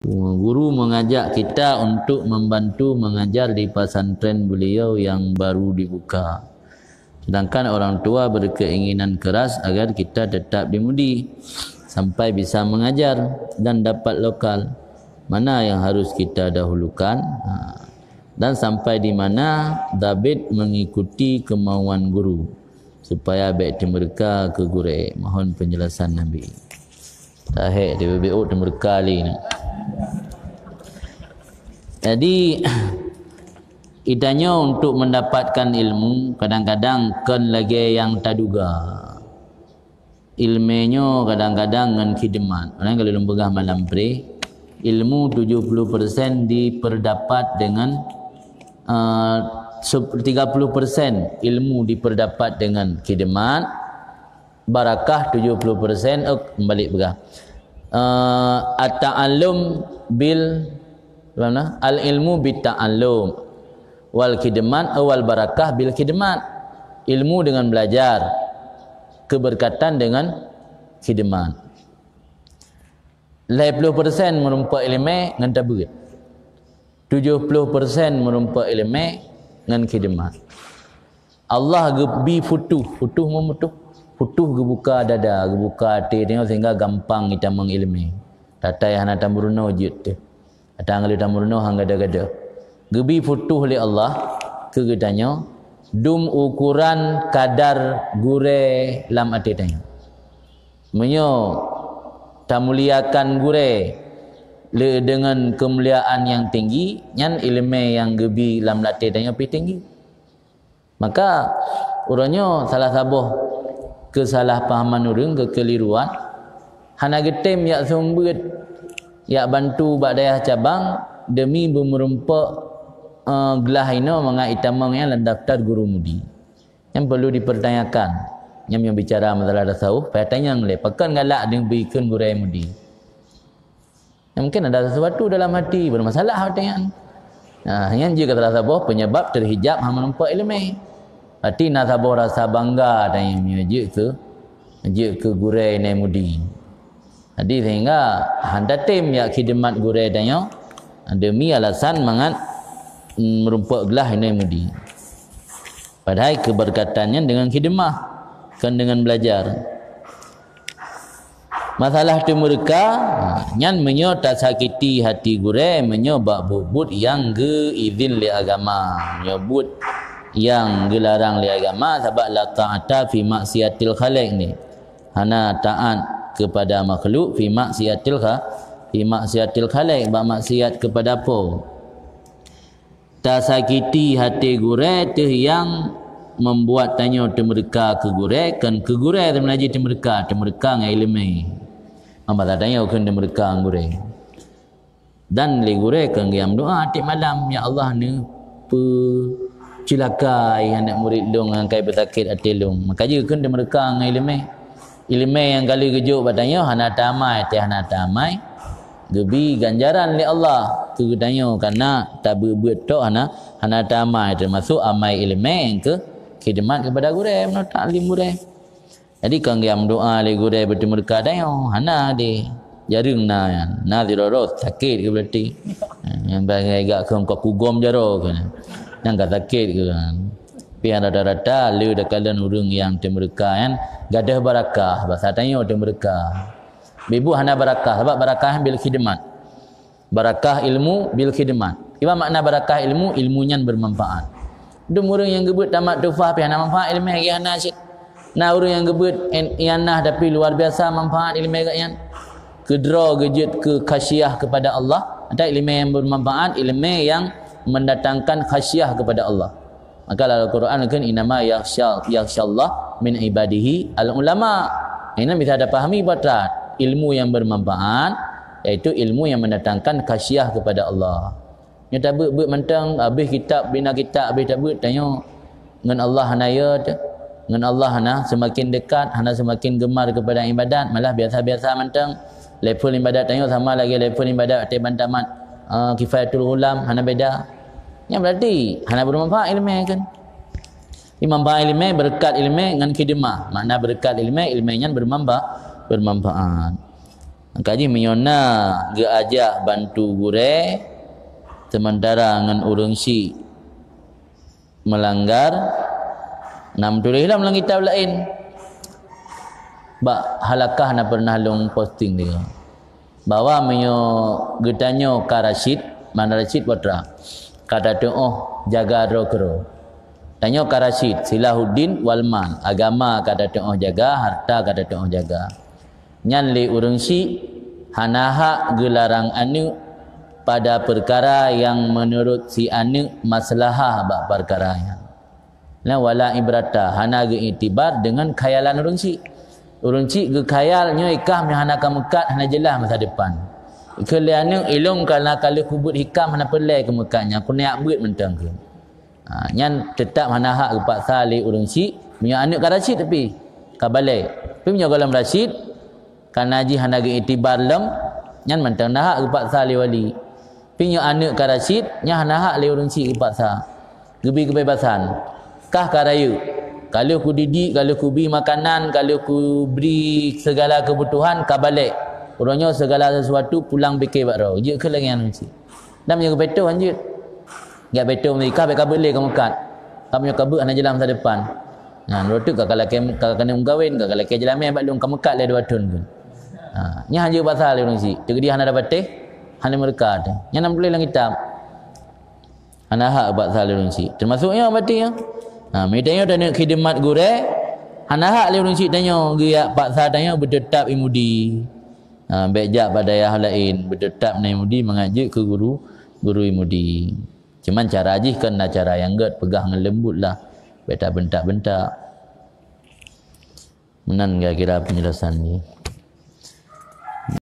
Guru mengajak kita untuk membantu mengajar di pesantren beliau yang baru dibuka. Sedangkan orang tua berkeinginan keras agar kita tetap dimudi sampai bisa mengajar dan dapat lokal. Mana yang harus kita dahulukan? Dan sampai di mana David mengikuti kemauan guru supaya baik mereka ke gure. Mohon penjelasan Nabi. Tahik dia BBO berkali ni. Jadi idanya untuk mendapatkan ilmu kadang-kadang kan lagi yang tak duga. Ilmunya kadang-kadang dengan khidmat. Orang kalau lembagah malam pre, ilmu 70% diperdapat dengan 30% ilmu diperdapat dengan khidmat, barakah 70%. Balik begah. At-ta'allum bil al-ilmu bit-ta'allum wal khidmat wal barakah bil khidmat. Ilmu dengan belajar, keberkatan dengan khidmat. 80% merumpa ilmu dengan tabligh, 70% merumpa ilmu dengan khidmat. Allah gebi futuh memutuh, futuh gebuka dada, gebuka hati dia sehingga gampang kita mengilmi. Tatai hana tamurno jut tu. Datang ali tamurno hang gada-gada. Gebi futuh li Allah ke gedanya dum ukuran kadar gure lam hati tanya. Menyo tamuliakan gure le dengan kemuliaan yang tinggi nyan ilmu yang gebi lam latih tanya pi tinggi. Maka urangnya salah sabuh kesalahpahaman urang kekeliruan hana getem yak sumbut yak bantu bak dayah cabang demi bermerumpak gelah ino menga itamang yang dalam daftar guru mudi. Yang perlu dipertanyakan yang bicara masalah tasawuf payah tanya ngale pakan galak dengan berikan guru mudi. Yang mungkin ada sesuatu dalam hati bermasalah hatian. Yang jika terasa boh penyebab terhijab hang menumpak ilmu. Hati nasabah rasa bangga dan yang menyejik ke guru ini mudi. Jadi sehingga handa tim ya khidmat guru danyo demi alasan mangat merumpak gelah ini mudi. Padahal keberkatannya dengan khidmah kan dengan belajar. Masalah tu mereka nyan menyo tak sakiti hati gure menyo bak bubut yang ge izin li agama, menyebut yang gelarang li agama sebab la ta'ata fi maksiatil khaliq ni. Hana taat kepada makhluk fi maksiatil khaliq, bak maksiat kepada apa? Tak sakiti hati gure tu yang membuat tanya tu mereka ke gure kan ke gure tu menaji tu mereka dengan ilmu. Amba tanya kan mereka gure. Dan li gure kan qiyam doa atik malam, ya Allah ni cilakai anak murid long angkai bersakit hati long. Maka je kan mereka dengan ilmu. Ilmu yang kali kejuk batanya hana tamai teh hana tamai. Gebi ganjaran li Allah tu tanya karena tak berbuat tok hana tamai termasuk amai ilmu yang ke khidmat kepada gure menurut taklim gure. Jadi kan qiyam doa li gure bertemu mereka dayo hana de jarung na diroros sakit ke berarti. Yang bagai gak ke kugom jaro ke. Yang gak sakit ke kan. Pi rata-rata le dekalan urang yang temu mereka kan gadah barakah bahasa tanya temu mereka. Bibu hana barakah sebab barakah bil khidmat. Barakah ilmu bil khidmat. Apa makna barakah ilmu? Ilmunya bermanfaat. Dum orang yang gebut tamat tufah pi hana manfaat ilmu lagi hana syid. Nah orang yang gebut ianah tapi luar biasa manfaat ilmu lagi yan. Kedra gejut ke khasyah kepada Allah. Ada ilmu yang bermanfaat, ilmu yang mendatangkan khasyah kepada Allah. Maka dalam Al-Quran kan inama yakhsyallah min ibadihi al-ulama. Ini bisa ada pahami batat ilmu yang bermanfaat iaitu ilmu yang mendatangkan khasyah kepada Allah. Nya tak ber mentang habis kitab bina kitab habis tak ber tanya dengan Allah hanaya dengan Allah hana semakin dekat, hana semakin gemar kepada ibadat, malah biasa-biasa mentang level ibadat tanya sama lagi level ibadat ati bantamat kifayatul ulam hana beda. Yang berarti hana bermanfaat ilmu kan. Manfaat ilmu berkat ilmu dengan khidmah. Makna berkat ilmu ilmunya bermanfaat. Kaji menyona ge ajak bantu gure sementara ngan urang si melanggar nam tulislah melang kitab lain. Ba halakah na pernah long posting dia. Bawa menyo getanyo Karasid, mana Rashid Putra. Kata tu jaga rokro. Tanyo Karasid Silahuddin Walman, agama kata tu jaga, harta kata tu jaga. Nyan li urang si hanaha gelarang anu pada perkara yang menurut si anu maslahah bak perkaranya. Nah wala ibrata hana ge itibar dengan khayalan urang si. Urang si ge khayalnya ikah hana kamekat hana jelas masa depan. Kelianu ilung kana kalau kubut hikam hana pelai ke mekatnya aku nak buat mentang ke. Nyan tetap hana hak kepak salih urang si punya anak Karasid tapi kabalai. Tapi punya galam Rashid kana ji hana ge itibar lam nyan mentang nah hak kepak salih wali. Punya anak Karasid nya hana hak le urang si kepak sa. Gebi kebebasan. Kah karayu. Kalau ku didik, kalau ku beri makanan, kalau ku beri segala kebutuhan kabalai. Orangnya segala sesuatu pulang fikir bak rau. Je ke lagi anu si. Dan punya betul anjut. Gak betul mereka baik kabel kamu kat. Kamu kabel ana jalan masa depan. Nah, rotu kalau kena mengkawin, kalau ke jalan mai bak long kamu kat le 2 tahun pun. Nya hanya pasal orang si. Jadi dia hana dapat teh, hana mereka ada. Nya nam tulis dalam kitab. Hana hak pasal orang si. Termasuknya berarti ya. Medanya dan khidmat gure hana hak le orang si tanya dia paksa tanya bertetap imudi. Bejak pada yang lain bertetap na imudi mengaji ke guru imudi. Cuman cara ajih kan cara yang gad pegang lembut lah. Beta bentak-bentak. Menan kira penjelasan ni.